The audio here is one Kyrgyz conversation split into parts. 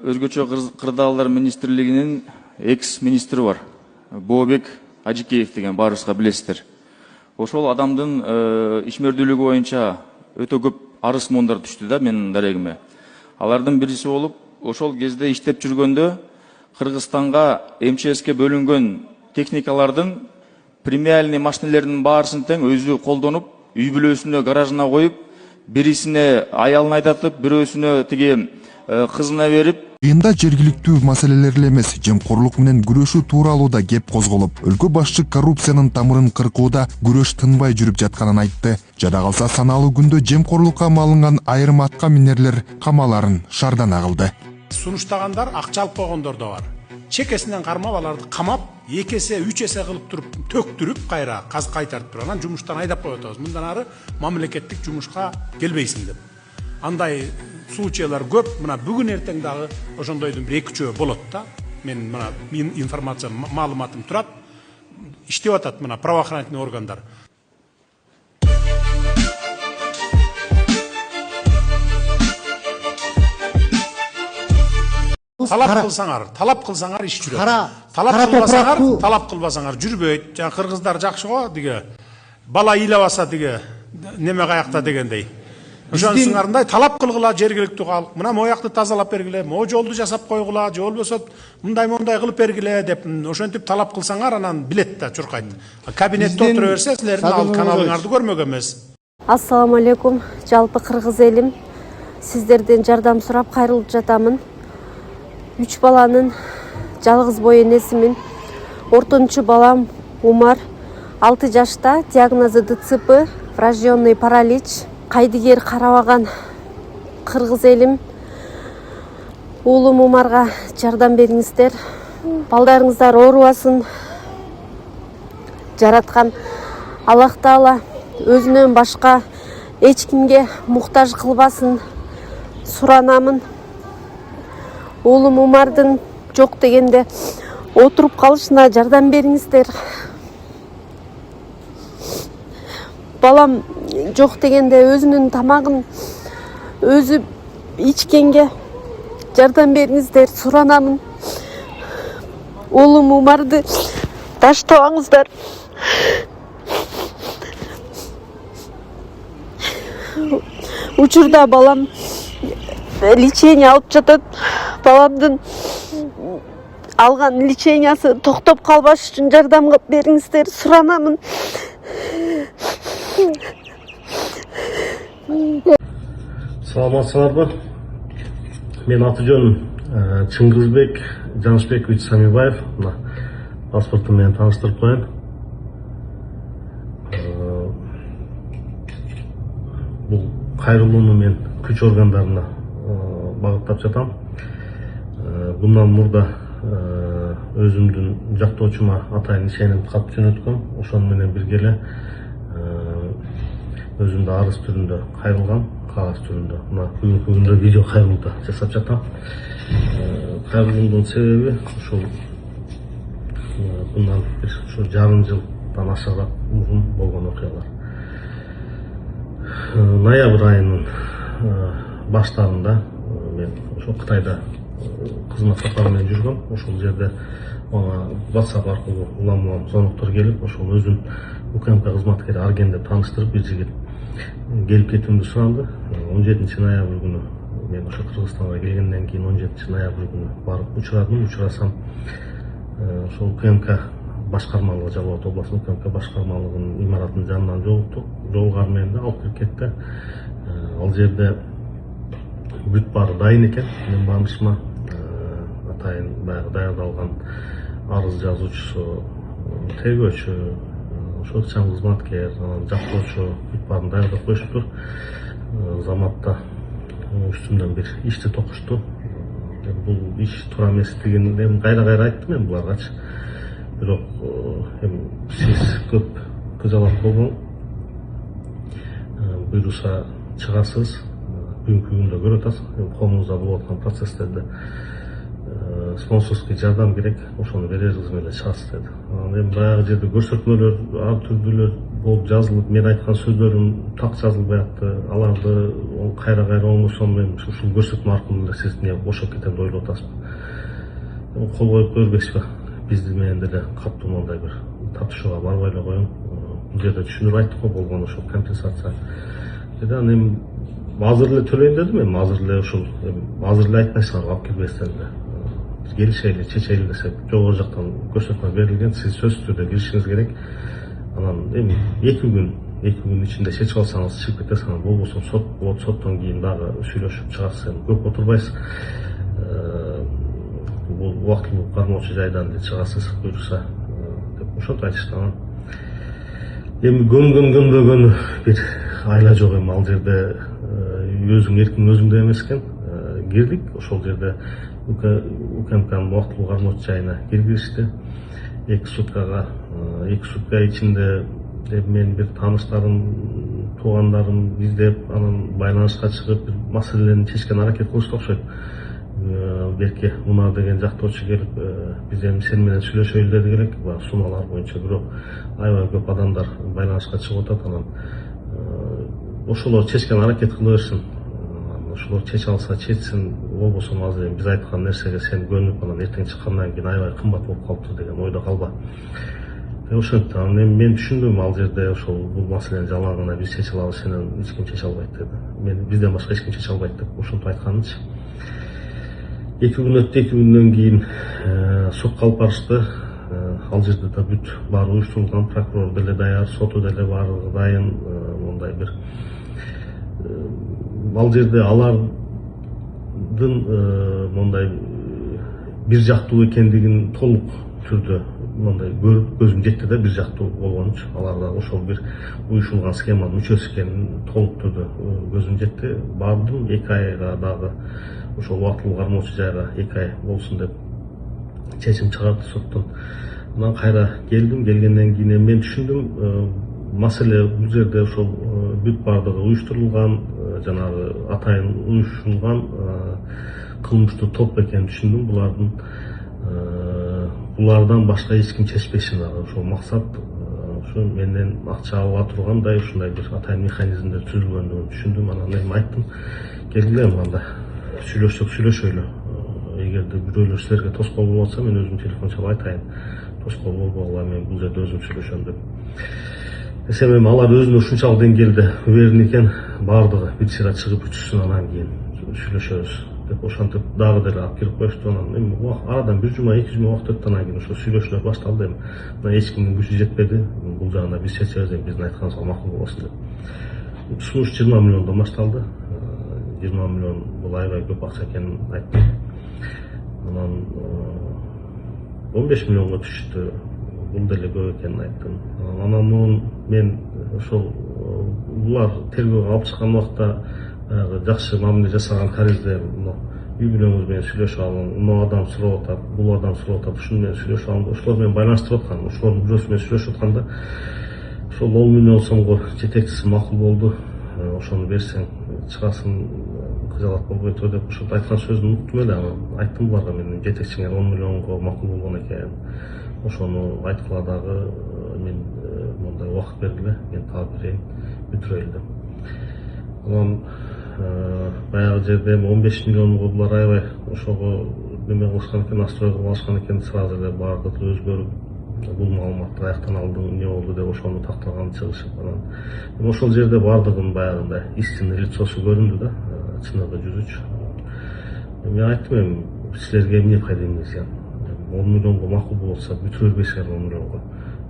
Өзгөчө кырдаалдар министрлигинин экс-министри бар. Бообек Ажикеев деген баарыбызга билесиздер. Ошол адамдын ишмердүүлүгү боюнча өтө көп арыз мондар түштү да менин дарегиме. Алардын бириси болуп, ошол кезде иштеп жүргөндө Кыргызстанга МЧСке бөлүнгөн техникалардын премиальный машинелердин баарысын тең өзү колдонуп, үй бүлөсүнө гаражына коюп, бирисине аялын айдатып, бирөөсүнө тиги кызына берип, Кыйында жергиликтүү маселелер эле эмес, жемкорлук менен күрөшүү тууралуу да кеп козголуп, өлкө башчы коррупциянын тамырын кыркууда күрөш тынбай жүрүп жатканын айтты. Жада калса саналуу күндө жемкорлукка малынган айрым атка минерлер камаларын шардана кылды. Сунуштагандар акча алып койгондор да бар. Чекесинен кармап аларды камап, 2 эсе, 3 эсе кылып туруп, төктүрүп кайра кайтартып туруп, анан жумуштан айдап коюп атабыз. Мындан ары мамлекеттик жумушка келбейсиң деп. Андай случайлар көп. Мына бүгүн эртең дагы ошондойдун бир 2-3 болот да. Мен мына информация маалыматым турат. Иштеп атат мына правоохранительный органдар. Талап кылсаңар иш жүрөт. Талап кылбасаңар жүрбөйт. Жана кыргыздар жакшы го диге. Бала ыйлабаса диге неме каякта дегендей. Ошонусуңарындай талап кылгыла жергиликтүү калк. Мына моякты тазалап бергиле, могу жолду жасап койгула, же болбосо мындай кылып бергиле деп ошентип талап кылсаңар анан билет да чуркайт. Кабинетте отура берсе силердин ал каналыңарды көрмөк эмес. Ассаламу алейкум, жалпы кыргыз элим. Сиздерден жардам сурап кайрылып жатамын. 3 баланын жалгыз бой энесимин. Ортончу балам Умар 6 жашта, диагнозу ДЦП, врожденный паралич. Кайдыгер карабаган кыргыз элим, уулум Умарга жардам бериңиздер. Балдарыңыздар оорубасын. Жараткан Аллах Таала өзүнөн башка эч кимге муктаж кылбасын суранамын. Уулум Умардын жок дегенде отуруп калышына жардам бериңиздер. Балам жок дегенде өзүнүн тамагын өзү ичкенге жардам бериңиздер, суранамын. Уулум Умарды таштабаңыздар. Учурда балам лечение алып жатат. Баламдын алган лечениясы токтоп калбаш үчүн жардам бериңиздер, суранамын. Саламатсыздарбы? Мен аты жөнүм Чыңгызбек Жанышбекович Самибаев. Паспортум менен тааныштырып коеюн. Бул кайрылууну мен күч органдарына багыттап жатам. Bundan мурда өзүмдүн жактоочума атайын ишенип кат жөнөткөм. Ошону менен бирге эле өзүмдө арыз түрүндө кайрылгам, кагаз түрүндө. Мына бүгүнкү күндө видео кайрылуу да жасап жатам. Кайрылуумдун себеби ушул bundan bir жарым жылдан ашыраак мурун болгон окуялар. Ноябрь айынын баштарында мен ошол Кытайда кызмат сапары менен жүргөм. Ошол жерде WhatsApp аркылуу улам зоноктор келип, ошол өзүн УКМК кызматкери Арген деп тааныштырып, бир жигит келип кетүүмдү суранды. 17 ноябрь күнү мен ошо Кыргызстанга келгенден кийин 17 ноябрь күнү барып учурадым. Учурасам ошол УКМК башкармалыгы, Жалал Абад областынын УКМК башкармалыгынын имаратынын жанынан жолуктук. Жолугар менен да алып кирип кетти. Ал жерде бүт баары дайын экен. Мен барышыма атайын баягы даярдалган арыз жазуучусу, тергөөчү, ошол ыкчам кызматкер, жактоочу бүт баарын даярдап коюшуптур. Заматта үстүмдөн бир ишти токушту. Бул иш туура эмес дегенде кайра айттым мен буларгачы. Бирок сиз көп кызалап болгон буйруса чыгасыз, бүгүнкү күндө көрүп атасыз. Колуңузда болуп аткан процесстерде спонсорский жардам керек, ошону берерсиз менен чыгасыз деди. Баягы жерде көрсөтмөлөр, ар түрдүүлөр болуп жазылып, мен айткан сөздөрүм так жазылбай атты. Аларды кайра болмосо мен ушул көрсөтмө аркылуу эле сиз эмне бошоп кетем деп ойлоп атасызбы? Кол коюп көрбөйсүзбү? Бизди менен деле катуу мондай бир татышууга барбай эле коюң. Бул жерде түшүнүп айттык го болгон ошол компенсация. Анан эми азыр эле төлөйм дедим, эми азыр эле ушул азыр эле айтпайсыңар алып келбестен эле. Келишели, чечели десек, жогору жактан көрсөтмө берилген, сиз сөзсүз түрдө киришиңиз керек. Анан эми 2 күн ичинде чечип алсаңыз чыгып кетесиз, анан болбосо сот болот, соттон кийин дагы сүйлөшүп чыгасыз. Эми көп отурбайсыз. Бул убактылуу кармоочу жайдан эле чыгасыз, буйрукса деп ошентип айтышты. Эми көнбөгөн бир айла жок, эми ал жерде өзүң эркиң өзүңдө эмес экен. Кирдик, ошол жерде УКМКнын убактылуу кармоочу жайына киргизишти. 2 сутка ичинде мен бир тааныштарым, туугандарым издеп, анан байланышка чыгып бир маселелерни чечкен аракет кылышты окшойт. Берки Унар деген жактоочу келип, биз эми сен менен сүйлөшөйлү деди керек, суналар боюнча, бирок аябай көп адамдар байланышка чыгып атат. Анан ошолор чечкен аракет кыла берсин. Ошолор чече алса чечсин, болбосо азыр эми биз айткан нерсеге сен көнүп, анан эртең чыккандан кийин аябай кымбат болуп калыптыр деген ойдо калба. Ошентип анан эми мен түшүндүм, ал жерде ошол бул маселени жалаң гана биз чече алабыз, сенен эч ким чече албайт деди. Бизден башка эч ким чече албайт деп ошентип айтканычы. 2 күн өттү, 2 күндөн кийин сотко алып барышты. Ал жерде да бүт баары уюштурулган, прокурор деле даяр, соту деле баары дайын, мондай бир ал жерде алардын мондай бир жактуу экендигин толук түрдө мондай көрүп көзүм жетти да, бир жактуу болгонучу. Аларда ошол бир уюшулган схеманын мүчөсү экенин толук түрдө көзүм жетти. Бардым 2 айга дагы ошол убактылуу кармоочу жайга 2 ай болсун деп чечим чыгарды соттон. Анан кайра келдим, келгенден кийин мен түшүндүм, маселе бул жерде ошол бүт бардыгы уюштурулган, жанагы атайын уюшулган кылмыштуу топ экенин түшүндүм. Булардан башка эч ким чечпешин, ошол максат ушу менден акча ала тургандай ушундай бир атайын механизмдер түзүлгөндүгүн түшүндүм. Анан эми айттым, келгиле анда сүйлөшсөк сүйлөшөйлү. Эгерде бирөөлөр силерге тоскоол болуп атса, мен өзүм телефон чалып айтайын, тоскоол болбогула, мен бул жерде өзүм сүйлөшөм деп. Десем эми алар өзүнө ушунчалык деңгээлде уверен экен, бардыгы бир сыйра чыгып үтүшсүн, анан кийин сүйлөшөбүз деп ошентип дагы деле алып кирип коюшту. Анан эми арадан 1 жума 2 жума убакыт өттү, анан кийин ошо сүйлөшүүлөр башталды. Эми мына эч кимдин күчү жетпеди, бул жагына биз чечебиз, биздин айтканыбызга макул болосун деп. Сунуш 20 миллиондон башталды. 20 миллион бул аябай көп акча экенин айттым. Анан 15 миллионго түштү, бул деле көп экенин айттым. Анан мен ошол булар тергөөгө алып чыккан убакта жакшы мамиле жасаган таризде үй бүлөңүз менен сүйлөшүп алың, мына адам сурап атат, бул адам сурап атат, ушуну менен сүйлөшүп алың, ошолор менен байланыштырып аткан, ошолордун бирөөсү менен сүйлөшүп атканда ошол 10 миллион сомго жетекчиси макул болду. Ошону берсең чыгасың, кыжалат болбойт деп ошентип айткан сөзүн уnuттум эле. Анан айттым буларга, менин жетекчиңер 10 миллионго макул болгон экен, ошону айткыла дагы, мен мондай убакыт бергиле, мен таап берейин, бүтүрөйлү деп. Анан баягы жерде 15 миллионго булар аябай ошого неме кылышкан экен, настрой кылып алышкан экен, сразу эле баардыгы өзгөрүп, бул маалыматты каяктан алдың, эмне болду деп ошону тактаган чыгышып. Анан ошол жерде баардыгынын баягындай истинный лицосу көрүндү да, чыныгы жүзүчү. Мен айттым, эми силерге эмне пайдаңыз зыян? 10 миллионго макул болуп атса, бүтүрө бербейсиңер 10 миллионго.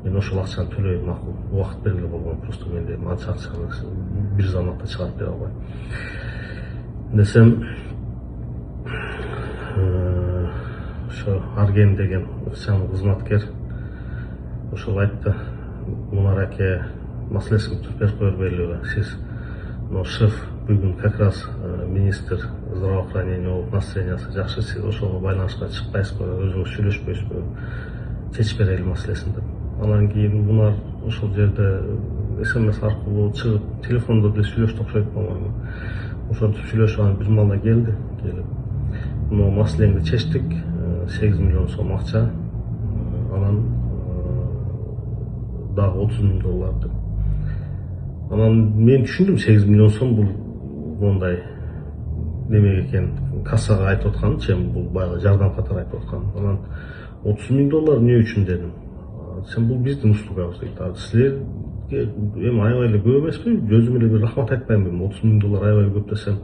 Мен ошол акчаны төлөйм, макул, убакыт бергиле болгон. Просто менде анча акчаны бир заматта чыгарып бере албайм. Десем, ошо Арген деген чаң кызматкер ошол айтты, Мунар аке маселесин бүтүрүп берип кое бербейлиби? Сиз шеф бүгүн как раз министр здравоохранения болуп, настроениясы жакшы, сиз ошого байланышка чыкпайсызбы, өзүңүз сүйлөшпөйсүзбү, чечип берели маселесин деп. Анан кийин Мунар ошол жерде СМС аркылуу чыгып, телефондо деле сүйлөштү окшойт, по-моему. Ошентип сүйлөшүп анан бир маалда келип, мына маселеңди чечтик, 8 миллион сом акча, анан дагы 30 000 доллар деп. Анан мен түшүндүм 8 миллион сом бул мондай неме экен, кассага айтып атканчы, бул баягы жардам катары айтып аткан. Анан 30 миң доллар эмне үчүн дедим. Сен бул биздин услугабыз дейт. Силерге эми аябай эле көп эмеспи? Өзүм эле бир рахмат айтпаймынбы? 30 миң доллар аябай көп десем,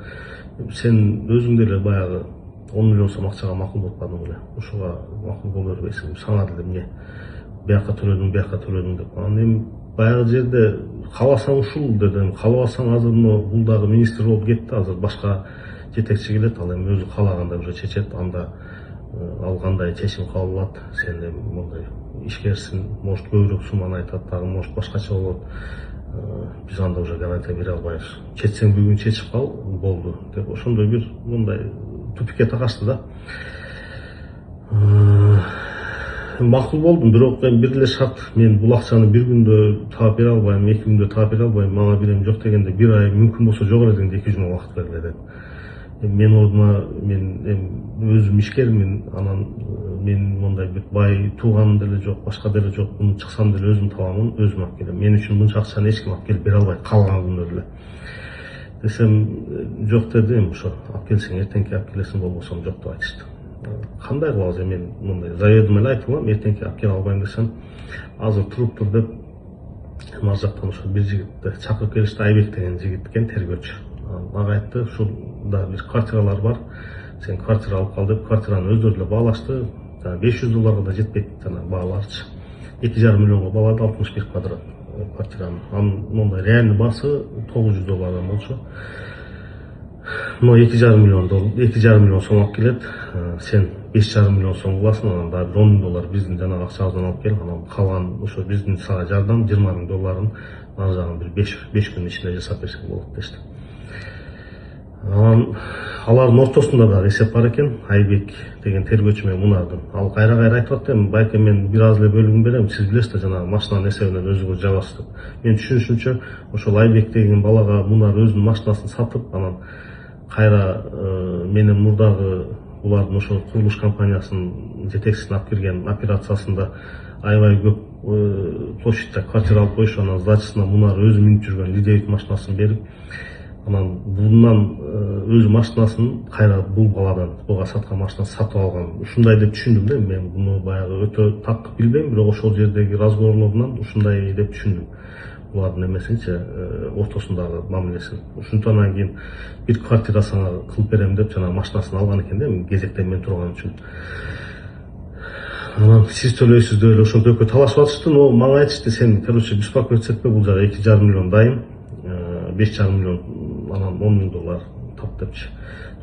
сен өзүң деле баягы 10 миллион сом акчага макул болуп калдың эле. Ушуга макул боло бербейсиң. Сага деле эмне? Бияка төлөдүң деп. Анан эми баягы жерде кааласаң ушул дедим. Каалабасаң азыр бул дагы министр болуп кетти. Азыр башка жетекчи келет, ал эми өзү каалагандай уже чечет. Анда ал кандай чечим кабыл алат. Сен эми мондай ишкерсиң, может көбүрөөк сумманы айтат, дагы может башкача болот. Биз анда уже гарантия бере албайбыз. Чечсең бүгүн чечип кал, болду деп ошондой бир мондай тупикке такашты да. Макул болдум, бирок эми бир эле шарт, мен бул акчаны бир күндө таап бере албайм, 2 күндө таап бере албайм, мага бирем жок дегенде бир ай, мүмкүн болсо жогору дегенде 2 жума убакыт бергиле деп. Мен ордума мен өзүм ишкермин, анан мен мондай бир бай тууганым деле жок, башка деле жок, муну чыксам деле өзүм табамын, өзүм алып келем. Мен үчүн мынча акчаны эч ким алып келип бере албайт, калган күндө деле. Десем, жок дедим, ошо алып келсең эртеңки алып келесиң, болбосо жок деп айтышты. Кандай кылабыз, мен мындай заведомо эле айтып алам, эртеңки алып келе албайм десем, азыр туруп тур деп, ар жактан ошо бир жигитти чакырып келишти, Айбек деген жигит экен, тергөөчү. Ага айтты, ушулда бир квартиралар бар, сен квартира алып кал деп, квартираны өздөрү эле баалашты. 500 долларга да жетпейт жана бааларчы. 2,5 миллионго баалады 61 квадрат квартираны. Анын мондай реальный баасы 900 доллардан болчу. Но 2,5 миллион сом алып келет. Сен 5,5 миллион сом кыласың, анан дагы 10 миң доллар биздин жанагы акчабыздан алып кел. Анан калган ошо биздин сага жардам 20 миң долларын ар жагын бир 5 күн ичинде жасап берсең болот дешти. Алардын ортосунда да эсеп бар экен, Айбек деген тергөөчү менен Мунардын. Ал кайра айтып атты, байке мен бир аз эле бөлүгүн берем, сиз билесиз да жанагы машинанын эсебинен өзүңүз жабасыз деп. Мен түшүнүшүмчө ошол Айбек деген балага Мунар өзүнүн машинасын сатып, анан кайра менен мурдагы булардын ошол курулуш компаниясынын жетекчисин алып кирген операциясында аябай көп площадьта квартира алып коюшу, анан сдачасына Мунар өзү минип жүргөн Лидевит машинасын берип, анан бундан өз машинасын кайра бул баладан буга саткан машинасын сатып алган. Ушундай деп түшүндүм да, мен буну баягы өтө так билбейм, бирок ошол жердеги разговорлорунан ушундай деп түшүндүм. Булардын эмесинчи, ортосундагы мамилесин. Ушунтан анан кийин бир квартира сага кылып берем деп жана машинасын алган экен да, кезекте мен турган үчүн. Анан сиз төлөйсүз деп эле ошентип экөө талашып атышты, но мага айтышты, сен короче беспокоиться этпе, бул жагы 2,5 миллион дайым, 5,5 миллион анан 10 миң доллар тап депчи.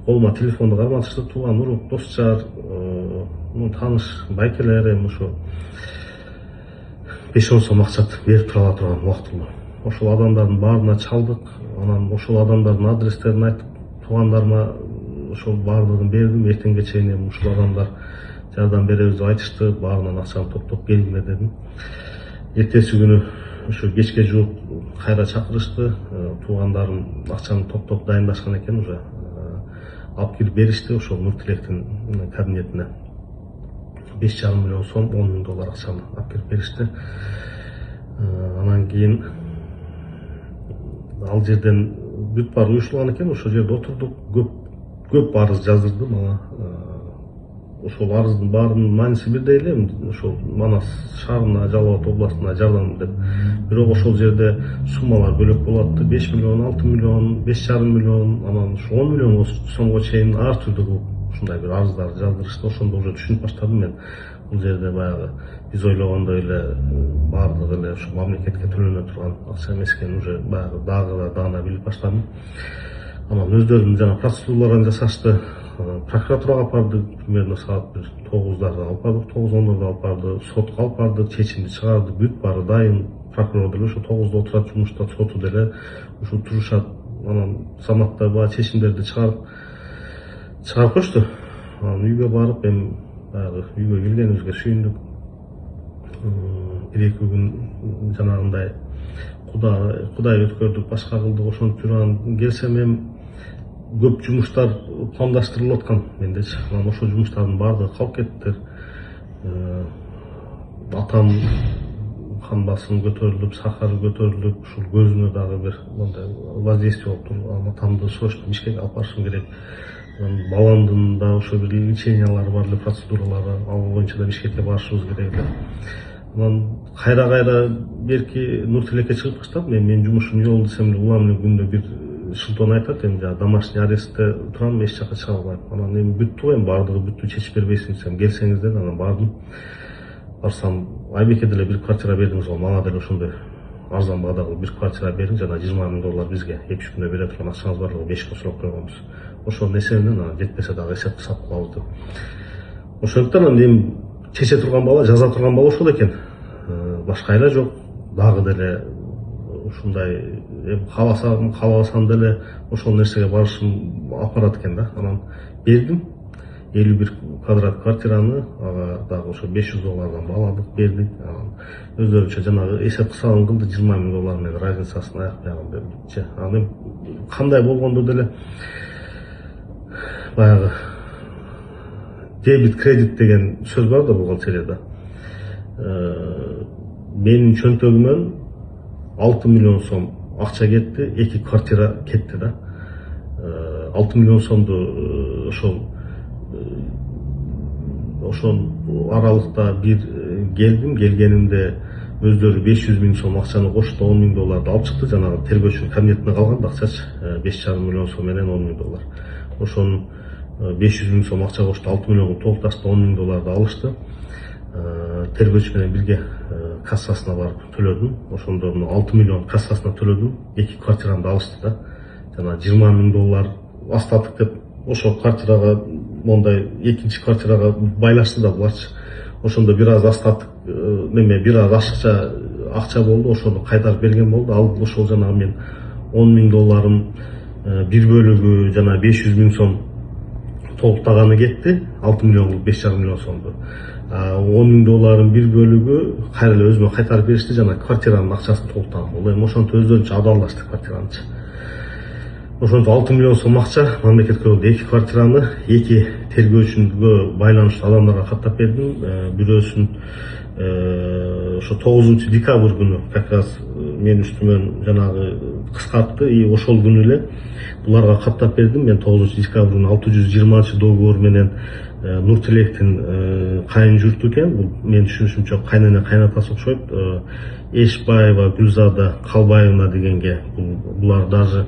Колума телефонду карматышты, тууган урук, дос жар, тааныш байкелер эми ошо 5-10 сом акча берип тура ала турган убактылуу. Ошол адамдардын баарына чалдык, анан ошол адамдардын адрестерин айтып, туугандарыма ошол баардыгын бердим. Эртеңге чейин эми ушул адамдар жардам беребиз деп айтышты, баарынан акчаны топтоп келгиле дедим. Эртеси күнү ошо кечке жууп кайра чакырышты, туугандарым акчаны топтоп дайындашкан экен, уже алып келип беришти ошол Нуртилектин кабинетине. 5,5 миллион сом, 10 миң доллар акчаны алып келип беришти. Анан кийин ал жерден бүт баары уюштурулган экен, ошол жерде отурдук, көп арыз жаздырды мага. Ошол арыздын баарынын мааниси бирдей эле, ошол Манас шаарына, Жалал Абад областына жардам деп. Бирок ошол жерде суммалар бөлөк болот. 5 миллион, 6 миллион, 5,5 миллион, анан 10 миллион сомго чейин ар түрдүү ушундай бир арыздар жаздырышты. Ошондо уже түшүнүп баштадым мен. Бул жерде баягы биз ойлогондой эле баардыгы эле ошо мамлекетке төлөнө турган акча эмес экенин уже баягы даана билип баштадым. Анан өздөрүнүн жана процедураларын жасашты. Прокуратурага алып бардык, примерно саат 9:00 алып бардык, 9:10 алып бардык, сотко алып бардык, чечимди чыгардык, бүт баары дайым. Прокурор деле ошо 9:00 отурат жумушта, соту деле ушу турушат. Анан заматта баягы чечимдерди чыгарып коюшту. Анан үйгө барып, эми баягы үйгө келгенибизге сүйүндүк. 1-2 күн жанагындай кудай өткөрдүк, башка кылдык, ошентип жүргөн келсем эми көп жумуштар пландаштырылып аткан мендечи. Анан ошол жумуштардын баардыгы калып кеттиптир. Атам кан басымы көтөрүлүп, сахары көтөрүлүп, ушул көзүнө дагы бир мындай воздействие болуп туруп, атамды срочно Бишкекке алып барышым керек. Баламдын да ошо бир лечениялары бар эле, процедуралары, ал боюнча да Бишкекке барышыбыз керек эле. Анан кайра берки Нур Тилекке чыгып баштап, мен жумушум жол десем эле улам эле күндө бир шылтоон айтат, эми жана домашний арестте турам, эч жака чыга албайм. Анан эми бүттү го, эми баардыгы бүттү, чечип бербейсиң десем, келсеңиз деді. Анан бардым. Барсам, Айбекке деле бир квартира бердиңиз го, мага деле ошондой арзан баадагы бир квартира бериң, жана $20,000 бизге 2-3 күндө бере турган акчаңыз барлыгы 5 сурап койгонбуз. Ошонун эсебинен анан жетпесе дагы эсепти сатып алабыз деп. Ошондуктан анан эми чече турган бала, жаза турган бала ошол экен. Башка айла жок. Дагы деле ушундай кааласам деле ошол нерсеге барышым апарат экен да. Анан бердим. 51 квадрат квартираны, ага дагы ошо $500 бааладык, бердик. Өздөрүнчө жанагы эсеп кысабын кылды, $20,000 менен разницасын аяк бягын бердикчи. Анан кандай болгондо деле баягы дебит кредит деген сөз бар да бухгалтерияда. Менин чөнтөгүмөн 6 миллион сом акча кетти, 2 квартира кетти да. 6 миллион сомду ошол аралыкта бир келгенимде өздөрү 500,000 сом акчаны кошто, $10,000 алып чыкты. Жанагы тергөөчүнүн кабинетине калган да акчачы, 5,5 миллион сом менен $10,000. Ошонун 500,000 сом акча кошто, 6 миллионго толукташты, $10,000 алышты. Тергөөчү менен бирге кассасына барып төлөдүм. Ошондо 6 миллион кассасына төлөдүм. 2 квартирамды алышты да. Жана $20,000 остатык деп ошол квартирага, мондай экинчи квартирага байлашты да буларчы. Ошондо бир аз остатык бир аз акча болду, ошону кайтарып берген болду. Ал ошол жанагы мен $10,000 бир бөлүгү жана 500,000 сом толуктаганы кетти. 6 миллион кылып 5,5 миллион сомду. $10,000 бир бөлүгү кайра эле өзүмө кайтарып беришти, жана квартиранын акчасын толуктаган болду. Эми ошентип өздөрүнчө адалдашты квартиранычы. Ошентип 6 миллион сом акча мамлекетке болду. 2 квартираны 2 тергөөчүнгө байланыштуу адамдарга каттап бердим. Бирөөсүн ошо 9 декабрь күнү как раз мен үстүмөн жанагы кыскартты, и ошол күнү эле буларга каттап бердим. Мен 9 декабрь күнү 620 договор менен Нур Тилектин кайын журту экен. Бул мен түшүнүшүмчө кайнене кайнатасы окшойт. Эшбаева Гүлзада Калбаевна дегенге булар даже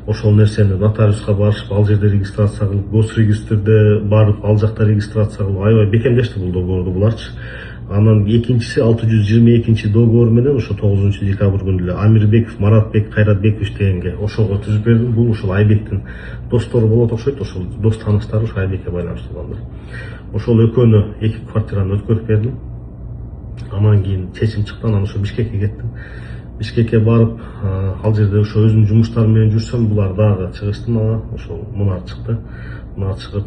ошол нерсени нотариуска барышып, ал жерде регистрация кылып, госрегистрде барып, ал жакта регистрация кылып, аябай бекемдешти бул договорду буларчы. Анан экинчиси 622 договор менен ошо 9 декабрь күнү эле Амирбеков Маратбек Кайратбекович дегенге ошого түзүп бердим. Бул ушул Айбектин достору болот окшойт, ошол дос тааныштары ушу Айбекке байланыштуу адамдар. Ошол экөөнү 2 квартираны өткөрүп бердим. Анан кийин чечим чыкты, анан ошо Бишкекке кеттим. Бишкекке барып, ал жерде ошо өзүнүн жумуштары менен жүрсөм, булар дагы чыгышты мага, ошол Мунар чыкты. Мунар чыгып,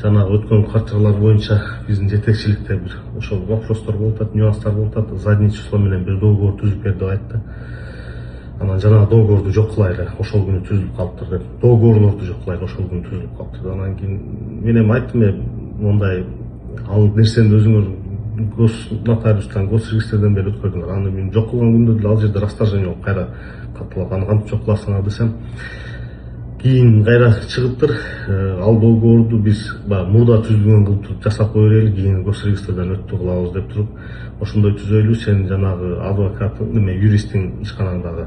жанагы өткөн квартиралар боюнча биздин жетекчиликте бир ошол вопростор болуп атат, нюанстар болуп атат, задний число менен бир договор түзүп бер деп айтты. Анан жанагы договорду жок кылайлы, ошол күнү түзүлүп калыптыр деп. Договорлорду жок кылайлы, ошол күнү түзүлүп калыптыр. Анан кийин мен эми айттым, мондай ал нерсени өзүңөр нотариустан, госрегистрден бери өткөрдүңөр. Аны мен жок кылган күндө деле ал жерде расторжение болуп кайра катталат. Аны кантип жок кыласыңар десем, кийин кайра чыгыптыр. Ал договорду биз мурда түзүлгөн кылып жасап кое берели, кийин госрегистрден өттү кылабыз деп туруп, ошондой түзөйлү, сен жанагы адвокаттын, юристтин ишканаңдагы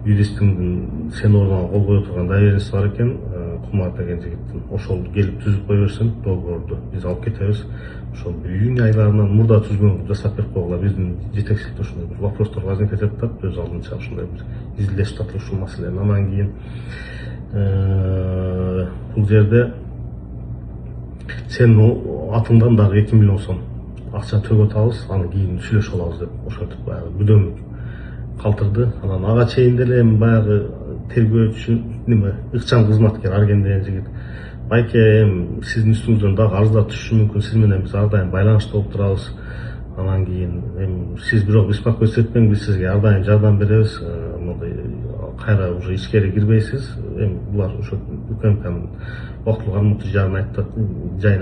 юристиңдин сен ордуна кол кое турган доверенность бар экен, Кумар деген жигиттин. Ошол келип түзүп кое берсин договорду, биз алып кетебиз. Ошол июнь айларынан мурда түзгөн жасап берип койгула. Биздин жетекчиликте ушундай бир вопростор возникать этип атат, өз алдынча ушундай бир изилдешип атат ушул маселени. Анан кийин бул жерде сенин атыңдан дагы 2 миллион сом акча төгөт алабыз, аны кийин сүйлөшүп алабыз деп ошентип баягы бүдөм калтырды. Анан ага чейин деле баягы тергөөчү ыкчам кызматкер Арген деген жигит, байке сиздин үстүңүздөн дагы арыздар түшүшү мүмкүн, сиз менен биз ар дайым байланышта болуп турабыз. Анан кийин сиз бирок беспокойство этпең, биз сизге ар дайым жардам беребиз. Мондай кайра уже ичкери кирбейсиз. Эми булар ошо УКМКнын убактылуу кармоотчу жайын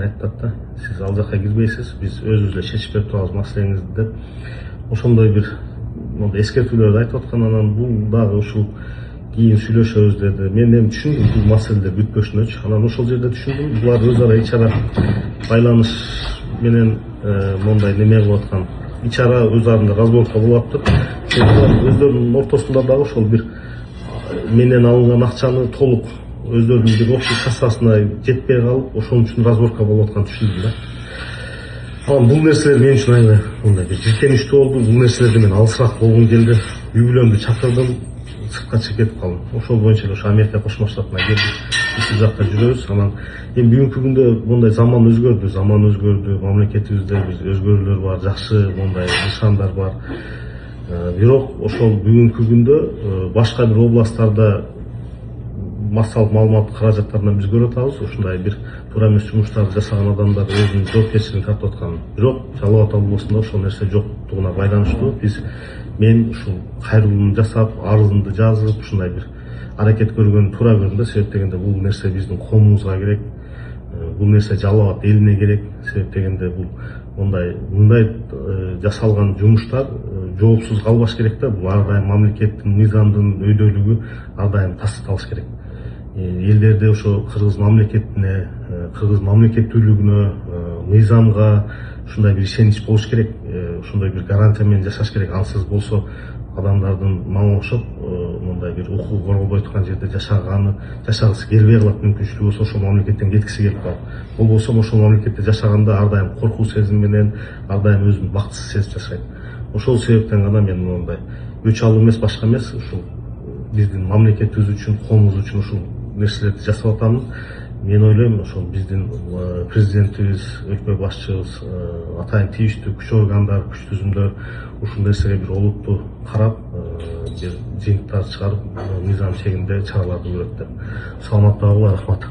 айтып да, сиз ал жакка кирбейсиз, биз өзүбүз эле чечип берип турабыз маселеңизди деп. Ошондой бир мондай эскертүүлөрдү айтып аткан, анан бул дагы ушул кийин сүйлөшөбүз деди. Мен эми түшүндүм бул маселелер бүтпөшүнөчү. Анан ошол жерде түшүндүм булар өз ара ич ара байланыш менен мондай неме кылып аткан. Ич ара өз арасында разборка болуп атып, өздөрүнүн ортосунда дагы ошол бир менен алынган акчаны толук өздөрүнүн бир общий кассасына жетпей калып, ошон үчүн разборка болуп атканын түшүндүм да. Анан бул нерселер мен үчүн аябай мындай бир жиркеничтүү болду. Бул нерселерден мен алысыраак болгум келди. Үй бүлөмдү чакырдым, сыртка чыгып кетип калдым. Ошол боюнча эле ошо Америка Кошмо Штатына келдик. Ушул жакта жүрөбүз. Анан эми бүгүнкү күндө мындай заман өзгөрдү, мамлекетибизде өзгөрүүлөр бар, жакшы мындай нышандар бар. Бирок ошол бүгүнкү күндө башка бир областтарда массалык маалымат каражаттарынан биз көрүп атабыз. Ушундай бир туура эмес жумуштарды жасаган адамдар өзүнүн жоопкерчилигин тартып аткан. Бирок Жалал Абад облусунда ошол нерсе жоктугуна байланыштуу мен ушул кайрылууну жасап, арызымды жазып, ушундай бир аракет көргөн туура көрдүм да. Себеп дегенде бул нерсе биздин коомубузга керек. Бул нерсе Жалал Абад элине керек. Себеп дегенде бул мындай жасалган жумуштар жоопсуз калбаш керек да. Бул ар дайым мамлекеттин, мыйзамдын өйдөлүгү ар дайым тастыкталыш керек. Элдерде ошо кыргыз мамлекетине, кыргыз мамлекеттүүлүгүнө, мыйзамга ушундай бир ишенич болуш керек. Ошондой бир гарантия менен жашаш керек. Ансыз болсо адамдардын мага окшоп мындай бир укугу корголбой турган жерде жашагысы келбей калат. Мүмкүнчүлүгү болсо ошол мамлекеттен кеткиси келип калат. Болбосо ошол мамлекетте жашаганда ар дайым коркуу сезим менен, ар дайым өзүн бактысыз сезип жашайт. Ошол себептен гана мен мындай өч алуу эмес, башка эмес, ушул биздин мамлекетибиз үчүн, коомубуз үчүн ушул нерселерди жасап атабыз. Мен ойлойм, ошол биздин президентибиз, өлкө башчыбыз, атайын тийиштүү күч органдар, күч түзүмдөр ушул нерсеге бир олуттуу карап, бир жыйынтыктар чыгарып, мыйзам чегинде чараларды көрөт деп. Саламатта болуңар, рахмат.